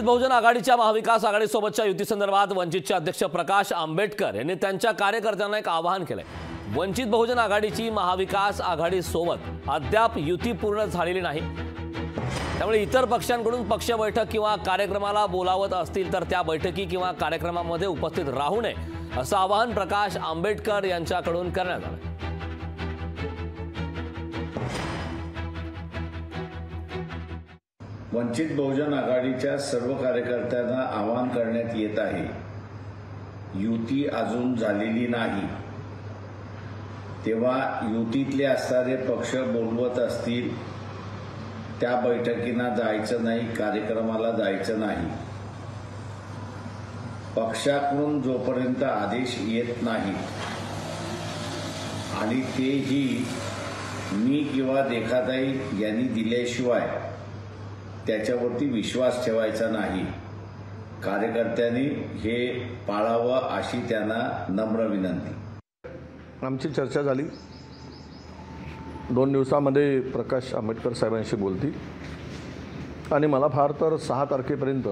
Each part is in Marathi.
बहुजन आघाडीच्या महाविकास आघाडीसोबतच्या युतीसंदर्भात वंचितचे अध्यक्ष प्रकाश आंबेडकर यांनी त्यांच्या कार्यकर्त्यांना एक आवाहन केलंय। वंचित बहुजन आघाडीची महाविकास आघाडीसोबत अद्याप युती पूर्ण झालेली नाही, त्यामुळे इतर पक्षांकडून पक्ष बैठक किंवा कार्यक्रमाला बोलावत असतील तर त्या बैठकी किंवा कार्यक्रमामध्ये उपस्थित राहू नये असं आवाहन प्रकाश आंबेडकर यांच्याकडून करण्यात आलं। वंचित बहुजन आघाडीच्या सर्व कार्यकर्त्यांना आवाहन करण्यात येत आहे, युती अजून झालेली नाही, तेव्हा युतीतले असणारे पक्ष बोलवत असतील त्या बैठकींना जायचं नाही, कार्यक्रमाला जायचं नाही। पक्षाकडून जोपर्यंत आदेश येत नाही आणि तेही मी किंवा देखाताई यांनी दिल्याशिवाय त्याच्यावरती विश्वास ठेवायचा नाही। कार्यकर्त्यांनी हे पाळावं अशी त्यांना नम्र विनंती। आमची चर्चा झाली, 2 दिवसामध्ये प्रकाश आंबेडकर साहेबांशी बोलतील आणि मला फार तर 6 तारखेपर्यंत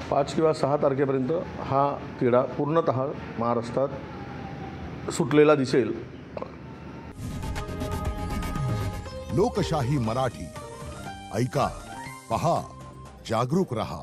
5 किंवा 6 तारखेपर्यंत हा तिढा पूर्णतः महाराष्ट्रात सुटलेला दिसेल। लोकशाही मराठी ऐका, पहा, जागरूक रहा।